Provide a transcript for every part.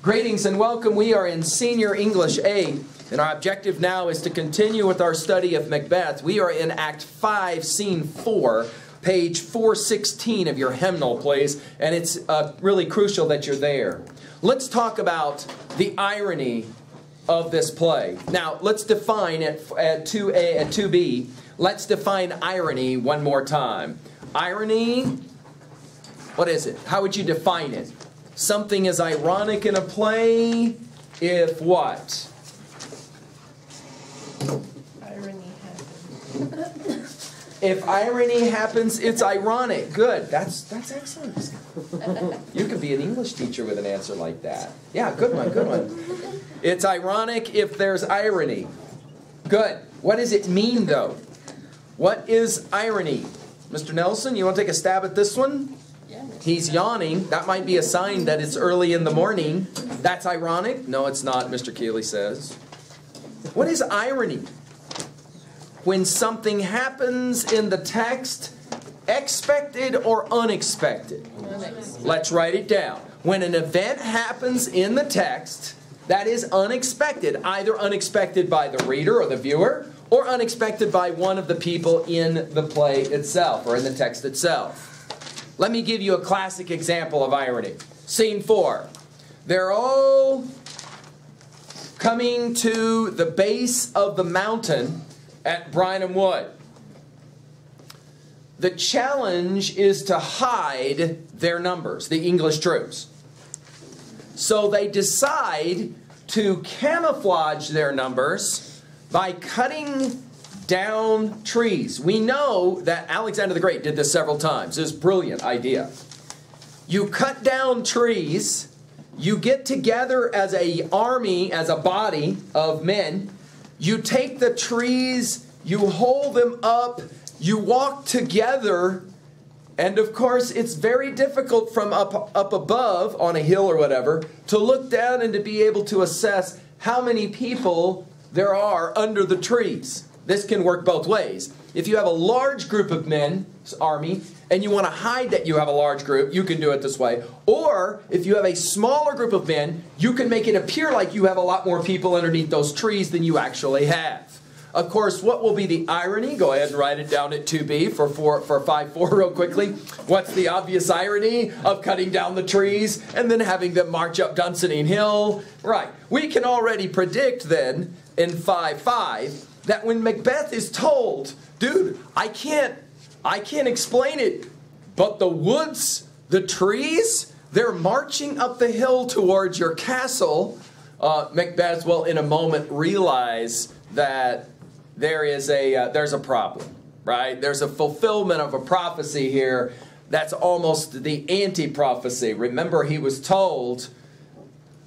Greetings and welcome. We are in Senior English A, and our objective now is to continue with our study of Macbeth. We are in Act 5, Scene 4, page 416 of your hymnal, please, and it's really crucial that you're there. Let's talk about the irony of this play. Now, let's define it at 2A and 2B. Let's define irony one more time. Irony, what is it? How would you define it? Something is ironic in a play if what? Irony happens. If irony happens, it's ironic. Good. That's excellent. You could be an English teacher with an answer like that. Yeah, good one, good one. It's ironic if there's irony. Good. What does it mean, though? What is irony? Mr. Nelson, you want to take a stab at this one? He's yawning. That might be a sign that it's early in the morning. That's ironic? No, it's not, Mr. Keeley says. What is irony? When something happens in the text, expected or unexpected? Let's write it down. When an event happens in the text that is unexpected, either unexpected by the reader or the viewer, or unexpected by one of the people in the play itself, or in the text itself. Let me give you a classic example of irony. Scene 4. They're all coming to the base of the mountain at Brineham Wood. The challenge is to hide their numbers, the English troops. So they decide to camouflage their numbers by cutting down trees. We know that Alexander the Great did this several times. It's a brilliant idea. You cut down trees, you get together as an army, as a body of men, you take the trees, you hold them up, you walk together, and of course it's very difficult from up above on a hill or whatever to look down and to be able to assess how many people there are under the trees. This can work both ways. If you have a large group of men, army, and you want to hide that you have a large group, you can do it this way. Or, if you have a smaller group of men, you can make it appear like you have a lot more people underneath those trees than you actually have. Of course, what will be the irony? Go ahead and write it down at 2B for 5-4 real quickly. What's the obvious irony of cutting down the trees and then having them march up Dunsinane Hill? Right. We can already predict then in 5-5 that when Macbeth is told, dude, I can't explain it, but the woods, the trees, they're marching up the hill towards your castle, Macbeth will in a moment realize that there's a problem, right? There's a fulfillment of a prophecy here that's almost the anti-prophecy. Remember, he was told,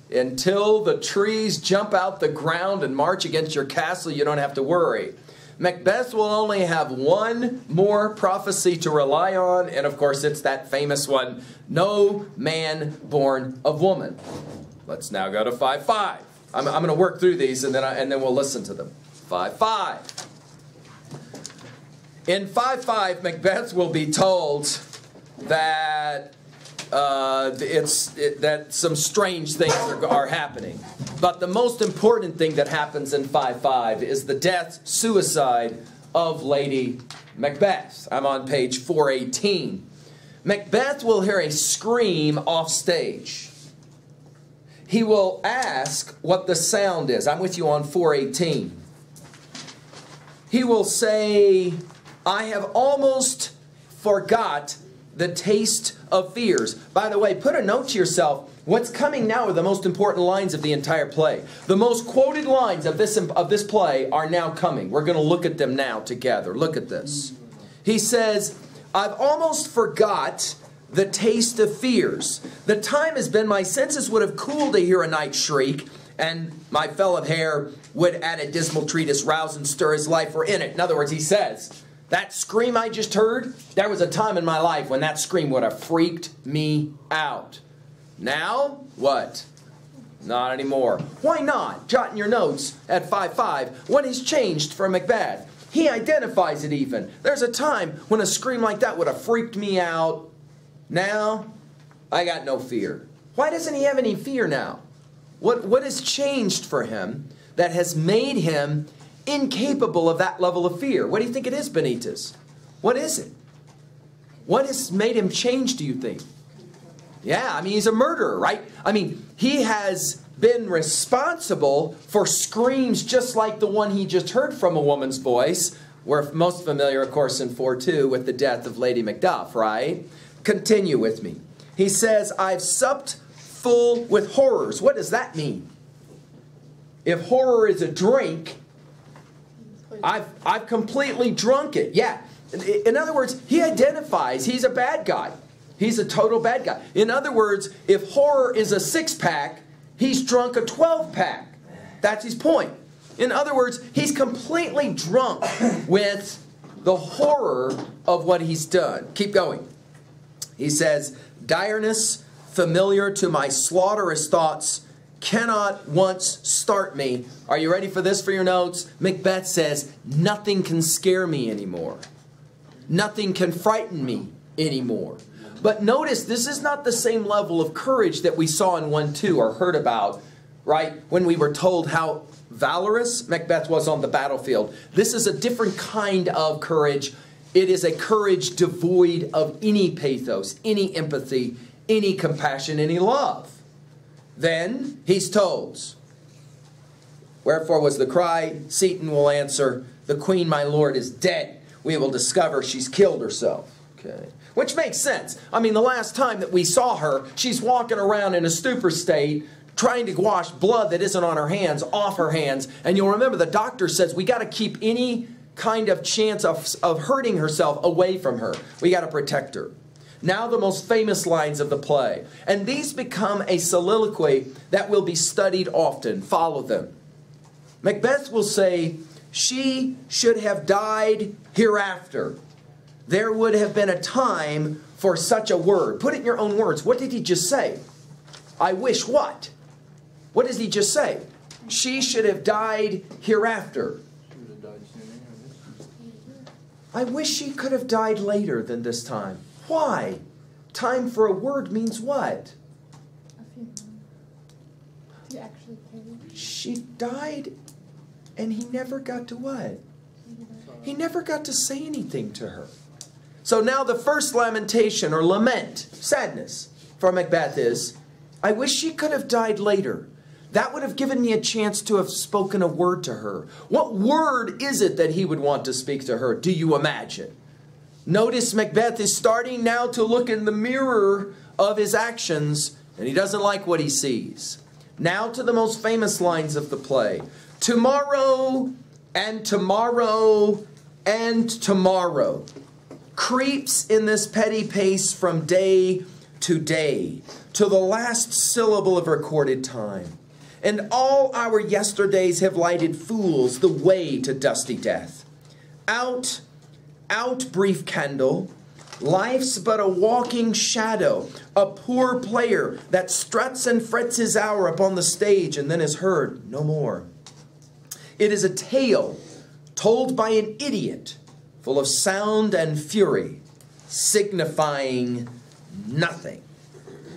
until the trees jump out the ground and march against your castle, you don't have to worry. Macbeth will only have one more prophecy to rely on, and of course it's that famous one, no man born of woman. Let's now go to 5-5. I'm going to work through these and then we'll listen to them. 5-5. In 5-5, Macbeth will be told that that some strange things are happening. But the most important thing that happens in 5-5 is the death, suicide of Lady Macbeth. I'm on page 418. Macbeth will hear a scream off stage. He will ask what the sound is. I'm with you on 418. He will say, I have almost forgot the taste of fears. By the way, put a note to yourself. What's coming now are the most important lines of the entire play. The most quoted lines of this play are now coming. We're going to look at them now together. Look at this. He says, I've almost forgot the taste of fears. The time has been my senses would have cooled to hear a night shriek, and my fell of hair would at a dismal treatise rouse and stir his life were in it. In other words, he says, that scream I just heard, there was a time in my life when that scream would have freaked me out. Now, what? Not anymore. Why not? Jot in your notes at 5-5. What has changed for Macbeth? He identifies it even. There's a time when a scream like that would have freaked me out. Now, I got no fear. Why doesn't he have any fear now? What has changed for him that has made him incapable of that level of fear? What do you think it is, Benitez? What is it? What has made him change, do you think? Yeah, I mean, he's a murderer, right? I mean, he has been responsible for screams just like the one he just heard from a woman's voice. We're most familiar, of course, in 4:2 with the death of Lady Macduff, right? Continue with me. He says, I've supped full with horrors. What does that mean? If horror is a drink, I've completely drunk it. Yeah. In other words, he identifies he's a bad guy. He's a total bad guy. In other words, if horror is a 6-pack, he's drunk a 12-pack. That's his point. In other words, he's completely drunk with the horror of what he's done. Keep going. He says, direness, familiar to my slaughterous thoughts, cannot once start me. Are you ready for this for your notes? Macbeth says, nothing can scare me anymore. Nothing can frighten me anymore. But notice, this is not the same level of courage that we saw in 1:2 or heard about, right? When we were told how valorous Macbeth was on the battlefield. This is a different kind of courage. It is a courage devoid of any pathos, any empathy, any compassion, any love. Then he's told, wherefore was the cry? Seton will answer, the queen, my lord, is dead. We will discover she's killed herself. Okay. Which makes sense. I mean, the last time that we saw her, she's walking around in a stupor state, trying to wash blood that isn't on her hands off her hands. And you'll remember the doctor says we got to keep any kind of chance of hurting herself away from her. We got to protect her. Now the most famous lines of the play. And these become a soliloquy that will be studied often. Follow them. Macbeth will say, she should have died hereafter. There would have been a time for such a word. Put it in your own words. What did he just say? I wish what? What does he just say? She should have died hereafter. I wish she could have died later than this time. Why? Time for a word means what? She died and he never got to what? He never got to say anything to her. So now the first lamentation or lament, sadness for Macbeth is, I wish she could have died later. That would have given me a chance to have spoken a word to her. What word is it that he would want to speak to her? Do you imagine? Notice Macbeth is starting now to look in the mirror of his actions, and he doesn't like what he sees. Now to the most famous lines of the play. Tomorrow and tomorrow and tomorrow creeps in this petty pace from day to day, to the last syllable of recorded time. And all our yesterdays have lighted fools the way to dusty death. Out, out, brief candle, life's but a walking shadow, a poor player that struts and frets his hour upon the stage and then is heard no more. It is a tale told by an idiot, full of sound and fury, signifying nothing.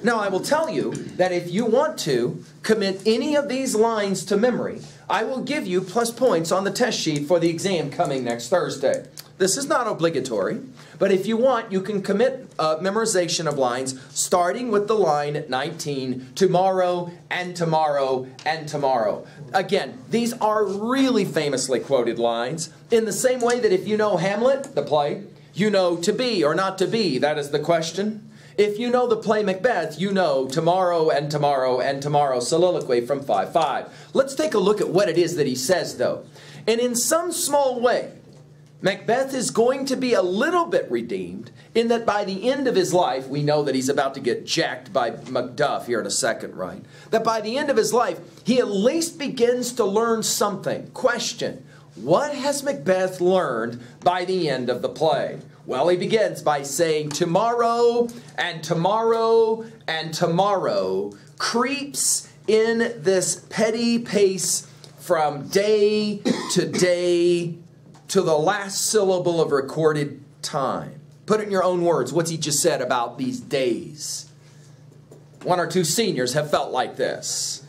Now, I will tell you that if you want to commit any of these lines to memory, I will give you plus points on the test sheet for the exam coming next Thursday. This is not obligatory, but if you want, you can commit memorization of lines starting with the line at 19, tomorrow and tomorrow and tomorrow. Again, these are really famously quoted lines in the same way that if you know Hamlet, the play, you know to be or not to be, that is the question. If you know the play Macbeth, you know tomorrow and tomorrow and tomorrow, soliloquy from 5:5. Let's take a look at what it is that he says, though. And in some small way, Macbeth is going to be a little bit redeemed in that by the end of his life, we know that he's about to get jacked by Macduff here in a second, right? That by the end of his life, he at least begins to learn something. Question, what has Macbeth learned by the end of the play? Well, he begins by saying, tomorrow and tomorrow and tomorrow creeps in this petty pace from day to day to the last syllable of recorded time. Put it in your own words. What's he just said about these days? One or two seniors have felt like this.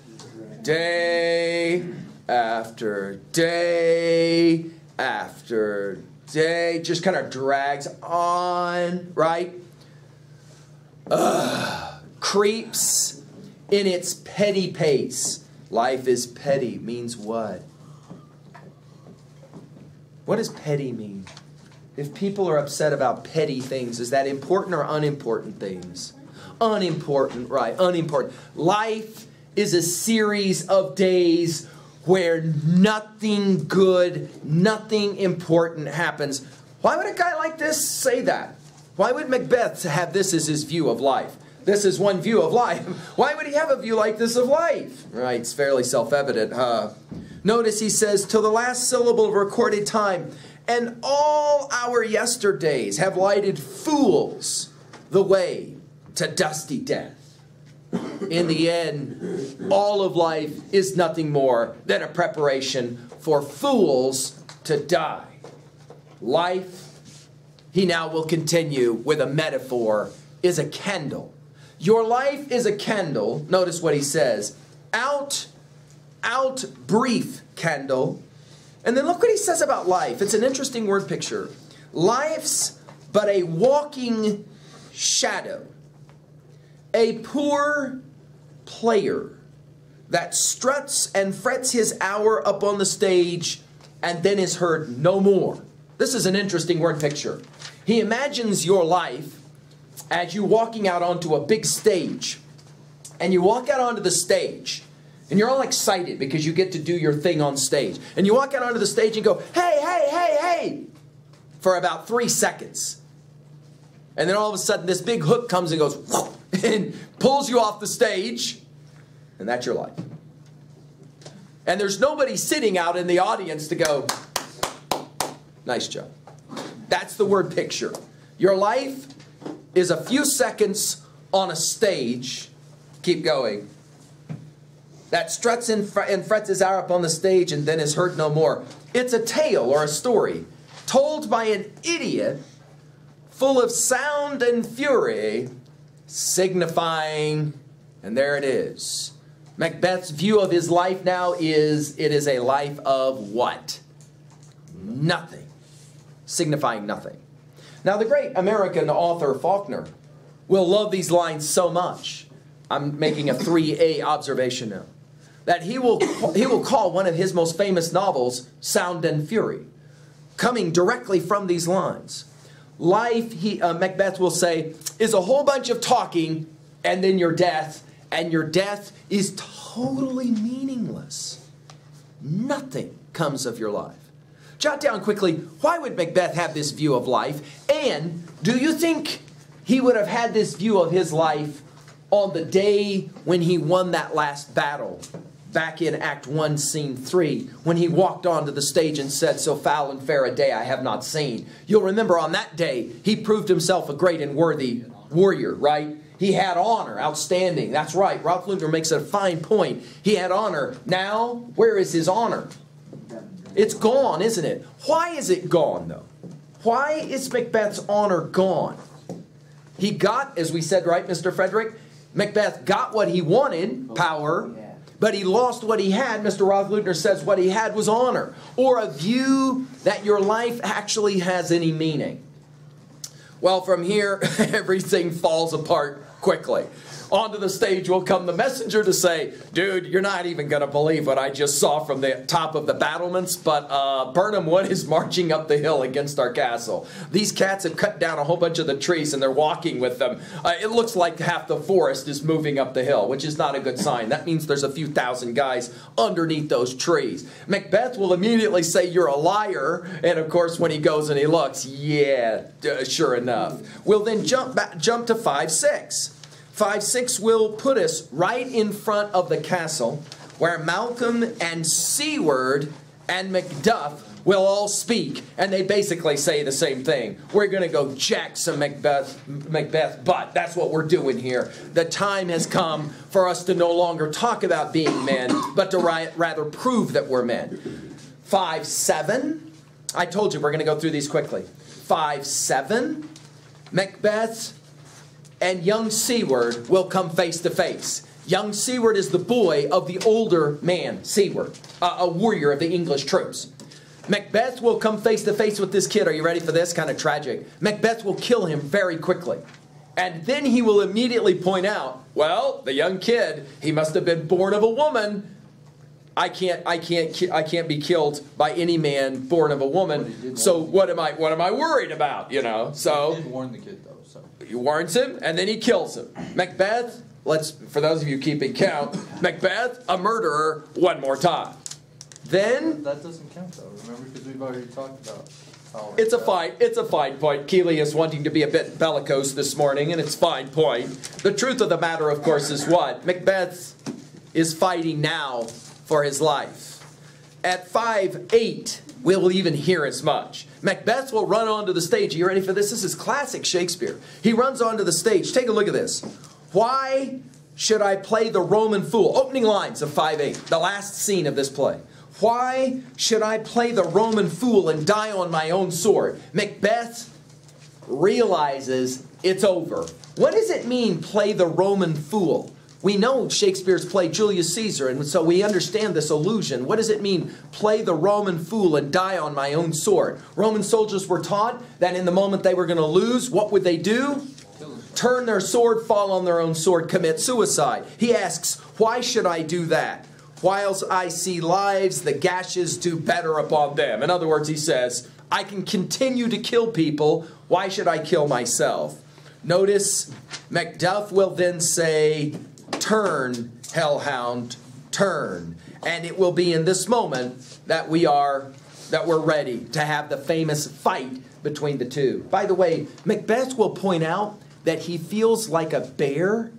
day after day after day. Just kind of drags on, right? Creeps in its petty pace. Life is petty means what? What does petty mean? If people are upset about petty things, is that important or unimportant things? Unimportant, right? Unimportant. Life is a series of days where nothing good, nothing important happens. Why would a guy like this say that? Why would Macbeth have this as his view of life? This is one view of life. Why would he have a view like this of life? Right, it's fairly self-evident, huh? Notice he says, till the last syllable of recorded time, and all our yesterdays have lighted fools the way to dusty death. In the end, all of life is nothing more than a preparation for fools to die. Life, he now will continue with a metaphor, is a candle. Your life is a candle. Notice what he says. Out, brief candle. And then look what he says about life. It's an interesting word picture. Life's but a walking shadow. A poor player that struts and frets his hour up on the stage and then is heard no more. This is an interesting word picture. He imagines your life as you walking out onto a big stage. And you walk out onto the stage and you're all excited because you get to do your thing on stage. And you walk out onto the stage and go, hey, hey, hey, hey, for about 3 seconds. And then all of a sudden this big hook comes and goes, whoop, and pulls you off the stage. And that's your life. And there's nobody sitting out in the audience to go, nice job. That's the word picture. Your life is a few seconds on a stage. Keep going. That struts and frets his hour up on the stage and then is heard no more. It's a tale or a story told by an idiot full of sound and fury, signifying, and there it is. Macbeth's view of his life now is, it is a life of what? Nothing. Signifying nothing. Now the great American author Faulkner will love these lines so much. I'm making a 3A observation now. That he will call one of his most famous novels Sound and Fury, coming directly from these lines. Life, Macbeth will say, is a whole bunch of talking and then your death, and your death is totally meaningless. Nothing comes of your life. Jot down quickly, why would Macbeth have this view of life? And do you think he would have had this view of his life on the day when he won that last battle? Back in Act 1, Scene 3, when he walked onto the stage and said, so foul and fair a day I have not seen. You'll remember on that day, he proved himself a great and worthy warrior, right? He had honor, outstanding. That's right, Ralph Luther makes a fine point. He had honor. Now, where is his honor? It's gone, isn't it? Why is it gone, though? Why is Macbeth's honor gone? He got, as we said, right, Mr. Frederick? Macbeth got what he wanted, power, but he lost what he had. Mr. Ralph Luther says what he had was honor, or a view that your life actually has any meaning. Well, from here, everything falls apart quickly. Onto the stage will come the messenger to say, dude, you're not even going to believe what I just saw from the top of the battlements, but Burnham Wood is marching up the hill against our castle. These cats have cut down a whole bunch of the trees and they're walking with them. It looks like half the forest is moving up the hill, which is not a good sign. That means there's a few thousand guys underneath those trees. Macbeth will immediately say, you're a liar. And of course, when he goes and he looks, yeah, sure enough. We'll then jump to 5-6. 5-6 will put us right in front of the castle where Malcolm and Seward and Macduff will all speak. And they basically say the same thing. We're going to go jack some Macbeth butt. That's what we're doing here. The time has come for us to no longer talk about being men, but to rather prove that we're men. 5-7. I told you we're going to go through these quickly. 5-7. Macbeth and young Seward will come face to face. Young Siward is the boy of the older man, Siward, a warrior of the English troops. Macbeth will come face to face with this kid. Are you ready for this? Kind of tragic. Macbeth will kill him very quickly. And then he will immediately point out, well, the young kid, he must have been born of a woman. I can't be killed by any man born of a woman. So what am I worried about? You know. So he did warn the kid though. So he warns him, and then he kills him. Macbeth. For those of you keeping count, Macbeth, a murderer, one more time. Then that doesn't count though. Remember, because we've already talked about. It's a fine point. Keeley is wanting to be a bit bellicose this morning, and it's fine point. The truth of the matter, of course, is what? Macbeth is fighting now for his life. At 5:8, we'll even hear as much. Macbeth will run onto the stage. Are you ready for this? This is classic Shakespeare. He runs onto the stage. Take a look at this. Why should I play the Roman fool? Opening lines of 5:8, the last scene of this play. Why should I play the Roman fool and die on my own sword? Macbeth realizes it's over. What does it mean, play the Roman fool? We know Shakespeare's play Julius Caesar, and so we understand this allusion. What does it mean, play the Roman fool and die on my own sword? Roman soldiers were taught that in the moment they were going to lose, what would they do? Turn their sword, fall on their own sword, commit suicide. He asks, why should I do that? Whilst I see lives, the gashes do better upon them. In other words, he says, I can continue to kill people. Why should I kill myself? Notice, Macduff will then say, turn, hellhound, turn. And it will be in this moment that we're ready to have the famous fight between the two. By the way, Macbeth will point out that he feels like a bear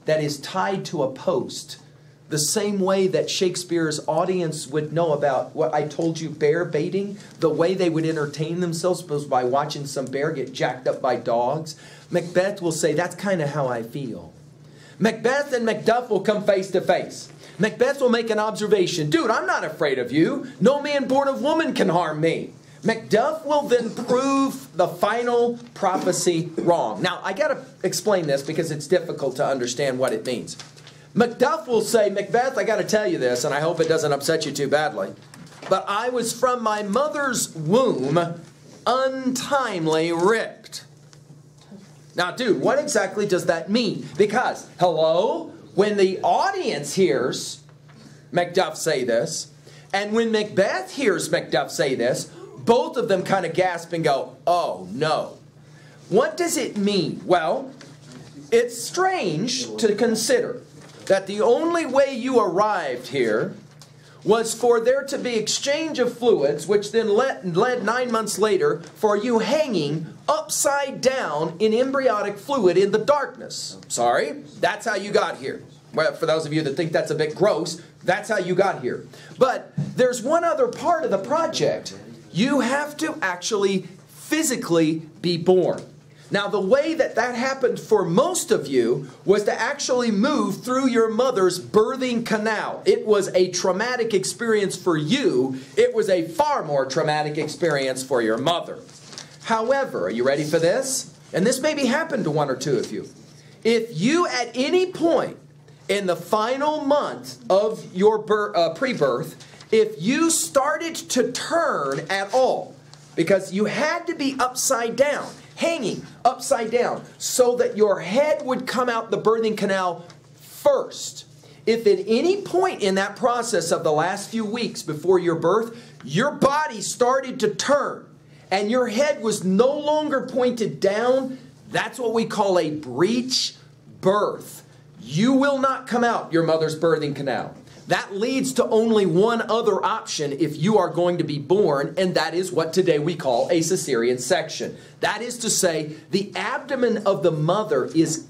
that is tied to a post. The same way that Shakespeare's audience would know about what I told you, bear baiting, the way they would entertain themselves was by watching some bear get jacked up by dogs. Macbeth will say, that's kind of how I feel. Macbeth and Macduff will come face to face. Macbeth will make an observation. Dude, I'm not afraid of you. No man born of woman can harm me. Macduff will then prove the final prophecy wrong. Now, I got to explain this because it's difficult to understand what it means. Macduff will say, Macbeth, I got to tell you this, and I hope it doesn't upset you too badly, but I was from my mother's womb untimely ripped. Now, dude, what exactly does that mean? Because, hello, when the audience hears Macduff say this, and when Macbeth hears Macduff say this, both of them kind of gasp and go, oh, no. What does it mean? Well, it's strange to consider that the only way you arrived here was for there to be exchange of fluids, which then led 9 months later for you hanging upside down in embryonic fluid in the darkness. Sorry, that's how you got here. Well, for those of you that think that's a bit gross, that's how you got here. But there's one other part of the project. You have to actually physically be born. Now, the way that happened for most of you was to actually move through your mother's birthing canal. It was a traumatic experience for you. It was a far more traumatic experience for your mother. However, are you ready for this? And this maybe happened to one or two of you. If you at any point in the final month of your pre-birth, if you started to turn at all, because you had to be upside down, hanging upside down, so that your head would come out the birthing canal first. If at any point in that process of the last few weeks before your birth, your body started to turn, and your head was no longer pointed down, that's what we call a breech birth. You will not come out your mother's birthing canal. That leads to only one other option if you are going to be born, and that is what today we call a cesarean section. That is to say, the abdomen of the mother is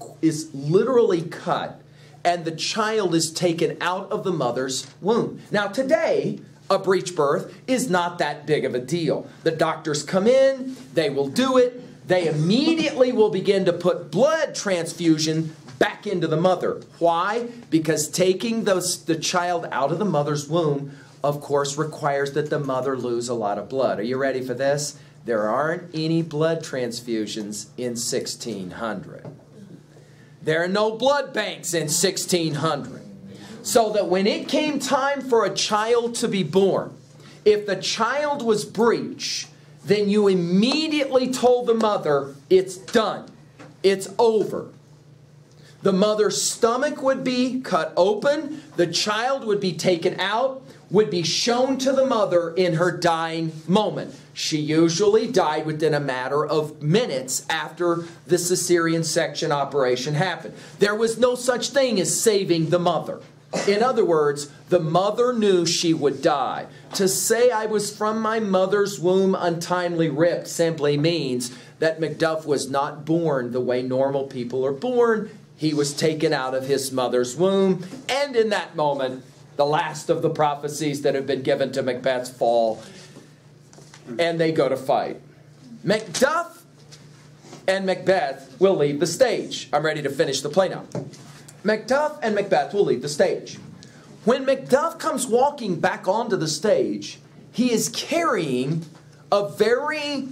literally cut, and the child is taken out of the mother's womb. Now today, a breech birth is not that big of a deal. The doctors come in, they will do it, they immediately will begin to put blood transfusion back into the mother. Why? Because taking the child out of the mother's womb, of course, requires that the mother lose a lot of blood. Are you ready for this? There aren't any blood transfusions in 1600. There are no blood banks in 1600. So that when it came time for a child to be born, if the child was breech, then you immediately told the mother, it's done. It's over. The mother's stomach would be cut open. The child would be taken out, would be shown to the mother in her dying moment. She usually died within a matter of minutes after the cesarean section operation happened. There was no such thing as saving the mother. In other words, the mother knew she would die. To say I was from my mother's womb untimely ripped simply means that Macduff was not born the way normal people are born. He was taken out of his mother's womb, and in that moment, the last of the prophecies that have been given to Macbeth's fall, and they go to fight. Macduff and Macbeth will leave the stage. I'm ready to finish the play now. Macduff and Macbeth will leave the stage. When Macduff comes walking back onto the stage, he is carrying a very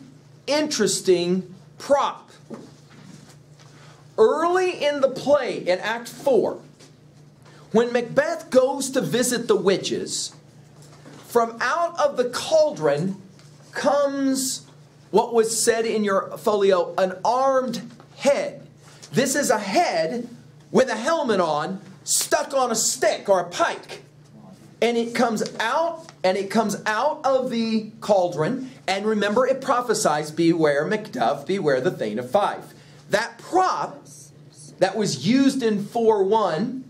interesting prop. Early in the play, in Act 4, when Macbeth goes to visit the witches, from out of the cauldron comes what was said in your folio, an armed head. This is a head with a helmet on, stuck on a stick or a pike. And it comes out, of the cauldron. And remember, it prophesies, beware Macduff, beware the Thane of Fife. That prop that was used in 4-1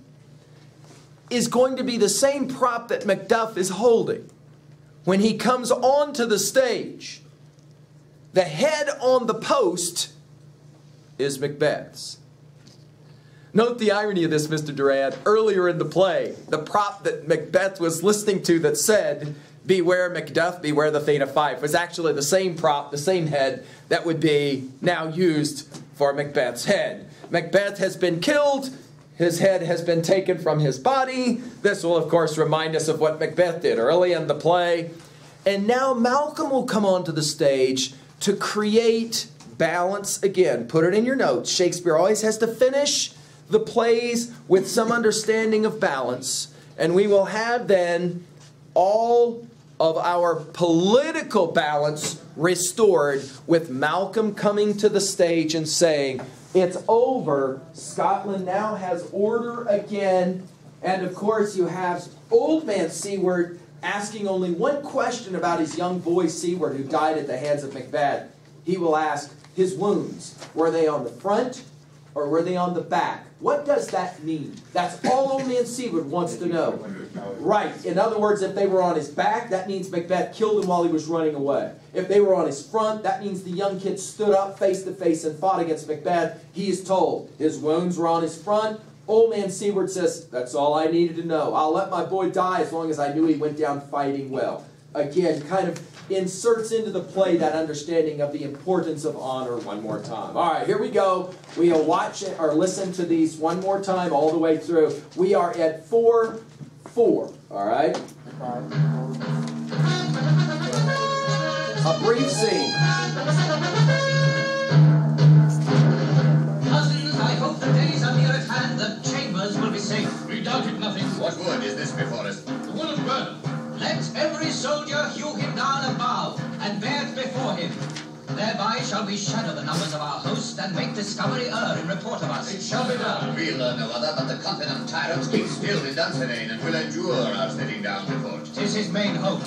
is going to be the same prop that Macduff is holding when he comes onto the stage. The head on the post is Macbeth's. Note the irony of this, Mr. Durant. Earlier in the play, the prop that Macbeth was listening to that said, beware Macduff, beware the Thane of Fife, was actually the same prop, the same head that would be now used for Macbeth's head. Macbeth has been killed. His head has been taken from his body. This will, of course, remind us of what Macbeth did early in the play. And now Malcolm will come onto the stage to create balance again. Put it in your notes. Shakespeare always has to finish the plays with some understanding of balance. And we will have then all of our political balance restored with Malcolm coming to the stage and saying, it's over. Scotland now has order again. And of course you have old man Seward asking only one question about his young boy Seward who died at the hands of Macbeth. He will ask, his wounds, were they on the front or were they on the back? What does that mean? That's all old man Seward wants to know. Right. In other words, if they were on his back, that means Macbeth killed him while he was running away. If they were on his front, that means the young kid stood up face to face and fought against Macbeth. He is told his wounds were on his front. Old man Seward says, that's all I needed to know. I'll let my boy die as long as I knew he went down fighting well. Again, kind of inserts into the play that understanding of the importance of honor one more time. All right, here we go. We'll watch it or listen to these one more time all the way through. We are at 4-4. All right? A brief scene. Cousins, I hope the days are near at hand that chambers will be safe. We doubt it nothing. What word is this before us? The will of murder. Let every soldier hew him down a bough, and bear it before him. Thereby shall we shadow the numbers of our host, and make discovery err in report of us. It shall be done. We'll learn no other, but the confident tyrants keep still in Dunsinane, and will endure our sitting down report. 'Tis his main hope.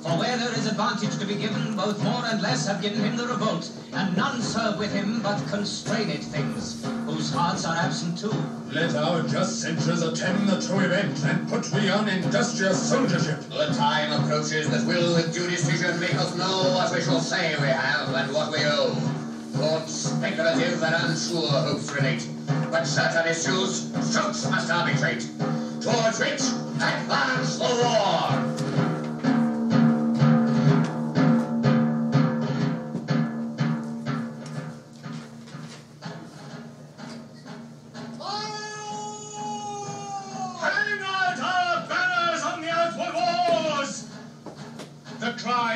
For where there is advantage to be given, both more and less have given him the revolt, and none serve with him but constrained things, whose hearts are absent too. Let our just censures attend the true event, and put we on industrious soldiership. The time approaches that will with due decision make us know what we shall say we have, and what we owe. Thoughts speculative and unsure hopes relate, but certain issues strokes must arbitrate. Towards which advance the war!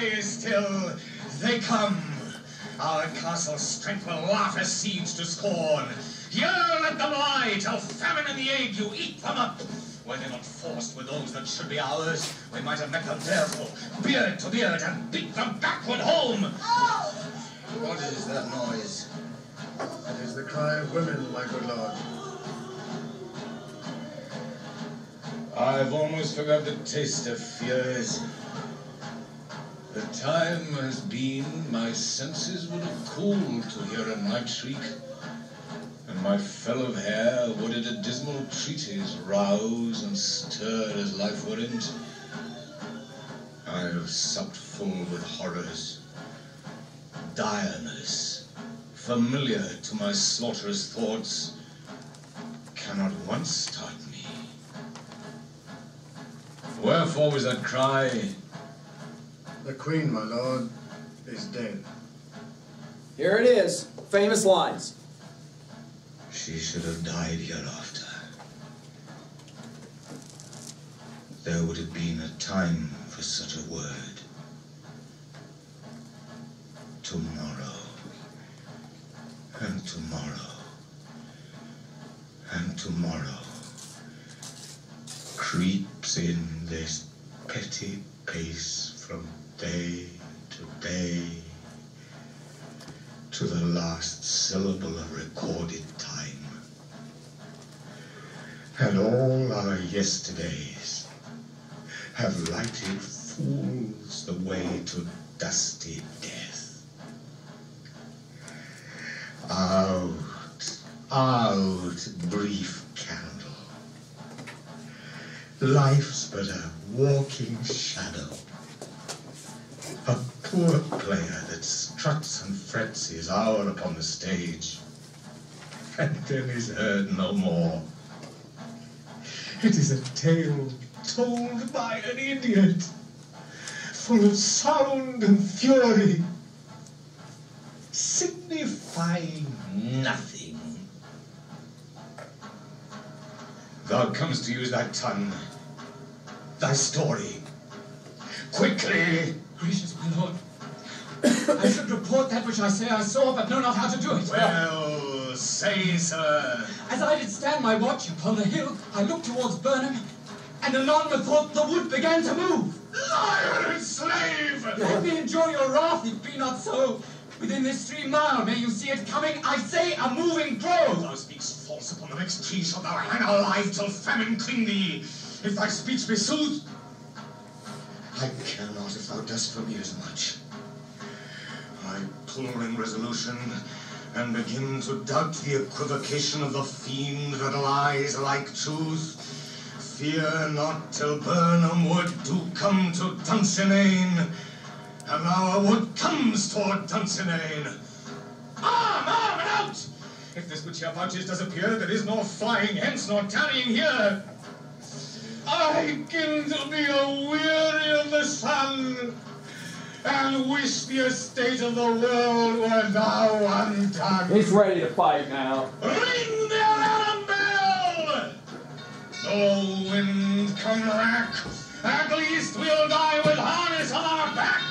Is still, they come. Our castle's strength will laugh a siege to scorn. Here let them lie, till famine and the ague you eat them up. Were they not forced with those that should be ours, we might have met them therefore, beard to beard, and beat them backward home. What is that noise? It is the cry of women, my good lord. I've almost forgot the taste of fears. The time has been my senses would have cooled to hear a night shriek, and my fellow hair would at a dismal treatise rouse and stir as life were in't. I have supped full with horrors, direness, familiar to my slaughterous thoughts, cannot once start me. Wherefore was that cry? The queen, my lord, is dead. Here it is. Famous lines. She should have died hereafter. There would have been a time for such a word. Tomorrow, and tomorrow, and tomorrow creeps in this petty pace from day to day to the last syllable of recorded time. And all our yesterdays have lighted fools the way to dusty death. Out, brief candle. Life's but a walking shadow. A poor player that struts and frets his hour upon the stage, and then is heard no more. It is a tale told by an idiot, full of sound and fury, signifying nothing. Thou comest to use thy tongue, thy story. Quickly! Gracious my lord, I should report that which I say I saw, but know not how to do it. Well, say, sir. As I did stand my watch upon the hill, I looked towards Burnham, and anon methought the wood began to move. Liar and slave! Let me enjoy your wrath, if be not so. Within this 3 mile may you see it coming, I say, a moving grove. Thou speakst false upon the next tree, shalt thou hang alive till famine cling thee. If thy speech be sooth, I care not if thou dost for me as much. I pull in resolution, and begin to doubt the equivocation of the fiend that lies like truth. Fear not till Burnham wood do come to Dunsinane, and our wood comes toward Dunsinane. Arm and out! If this which here vouches does appear, there is nor flying hence nor tarrying here. I begin to be a-weary of the sun, and wish the estate of the world were now undone. He's ready to fight now. Ring the alarm bell! Though wind come rack, at least we'll die with harness on our back.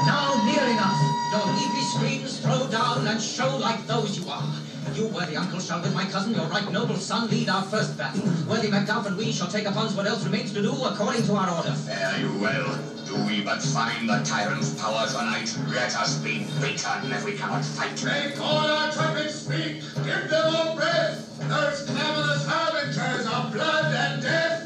Now near enough, your leafy screens throw down and show like those you are. You, worthy uncle, shall with my cousin, your right noble son, lead our first battle. Worthy Macduff and we shall take upon what else remains to do according to our order. Fare you well. Do we but find the tyrant's power tonight, let us be beaten if we cannot fight. Make all our trumpets speak, give them all breath. Those clamorous harbingers of blood and death.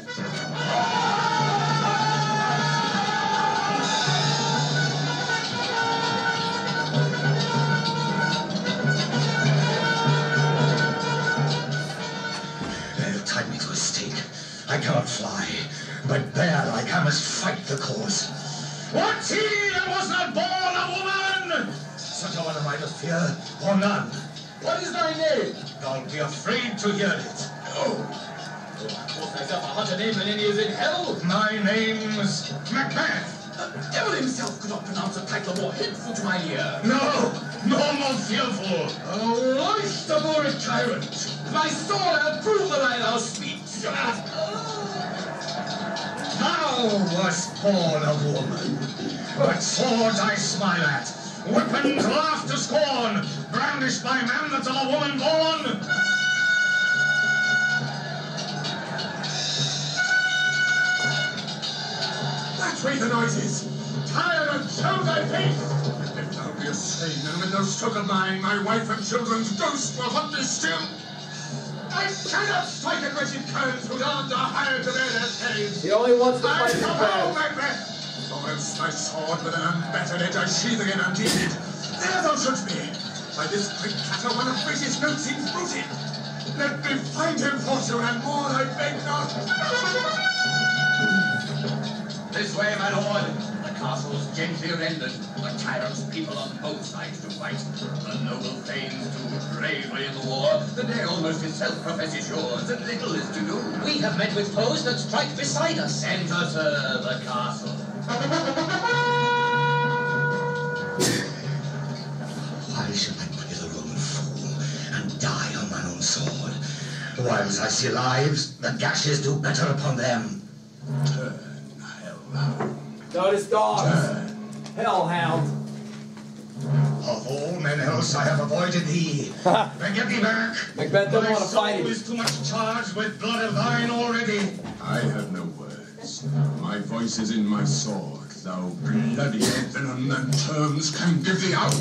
Tied me to a stake. I cannot fly, but bare like I must fight the cause. What's he that was not born a woman? Such a one am I to fear, or none. What is thy name? Don't be afraid to hear it. Oh, cause thyself a hotter name than any is in hell. My name's Macbeth. The devil himself could not pronounce a title more hateful to my ear. No more fearful. A roisterable tyrant. My sword hath proved that I thou speak. Thou wast born a woman, but swords I smile at. weapons laughed to scorn, brandished by man that's of a woman born. That way the noise is. Tyrant, show thy face! If thou be a slain, and with no stroke of mine, my wife and children's ghost will haunt thee still. I cannot strike at wretched currents whose arms are hired to bear their staves. He only wants to I fight his shall battle. know, Macbeth! Or else thy sword with an unbattered edge I sheathe again undeeded. There thou shouldst be! By this quick clatter one of British note seems rooted. Let me find him, fortune, and more I beg not. This way, my lord. The castle's gently rendered. The tyrant's people on both sides to fight. The noble thanes do bravely in the war. The day almost itself professes yours, and little is to do. We have met with foes that strike beside us. Enter, sir, the castle. Why should I play the Roman fool and die on mine own sword? Whiles I see lives, the gashes do better upon them. Turn, hellhound. Notice dogs. Hellhound. Of all men else I have avoided thee. Then get thee back. Macbeth doesn't want to fight My soul him. is too much charged with blood of thine already. I have no words. My voice is in my sword, thou bloody villain, and terms can give thee out.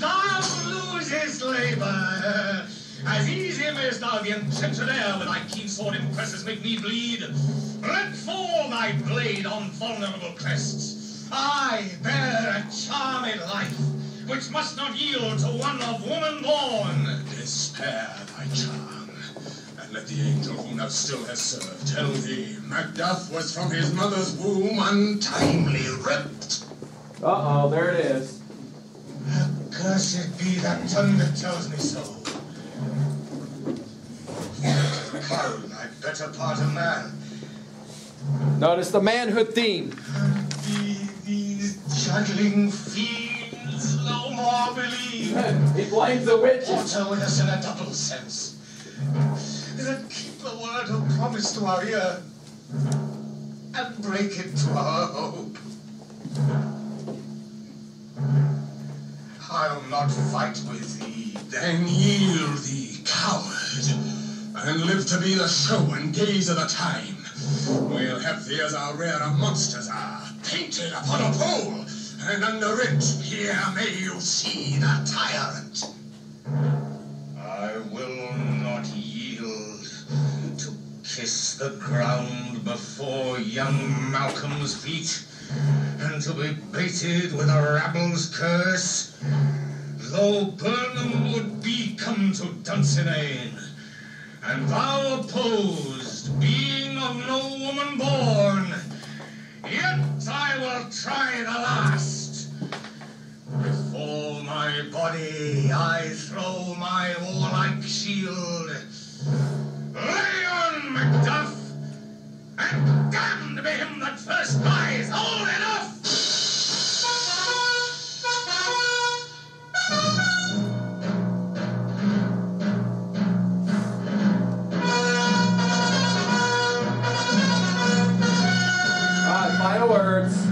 Thou losest labor. As easy mayst thou the enchanted air with thy keen sword impresses make me bleed. Let fall thy blade on vulnerable crests. I bear a charmed life, which must not yield to one of woman born. Spare thy charm, and let the angel whom thou still hast served tell thee Macduff was from his mother's womb untimely ripped. Uh-oh, there it is. Cursed be that tongue that tells me so. Cull thy better part of man. Notice the manhood theme. These juggling fiends no more believe. He blames the witches. Water with us in a double sense. That keep the word of promise to our ear and break it to our hope. I'll not fight with thee. Then yield thee, coward, and live to be the show and gaze of the time. We'll have thee as our rarer monsters are, painted upon a pole, and under it, here may you see the tyrant. I will not yield to kiss the ground before young Malcolm's feet, and to be baited with a rabble's curse. Though Burnham would be come to Dunsinane, and thou opposed, being of no woman born, yet I will try the last. With all my body I throw my warlike shield. Lay on, Macduff, and damned be him that first lies old enough! Final words.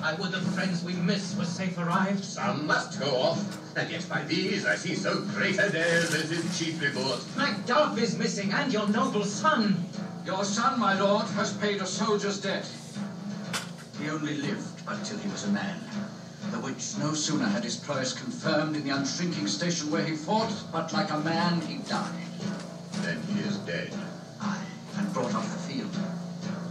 I would the friends we miss were safe arrived. Some must go off, and yet by these I see so great a dare that is chiefly bought. Macduff is missing, and your noble son. Your son, my lord, has paid a soldier's debt. He only lived until he was a man, the which no sooner had his prowess confirmed in the unshrinking station where he fought, but like a man he died. Then he is dead. Aye, and brought off the field.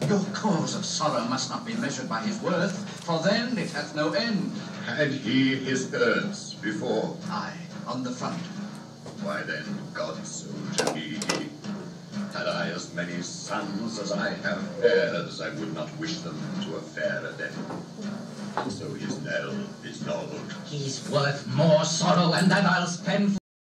Your cause of sorrow must not be measured by his worth, for then it hath no end. Had he his hurts before? Aye, on the front. Why then, God so to be. Had I as many sons as I have heirs, I would not wish them to a fairer death. So his knell is knolled. He's worth more sorrow, and that I'll spend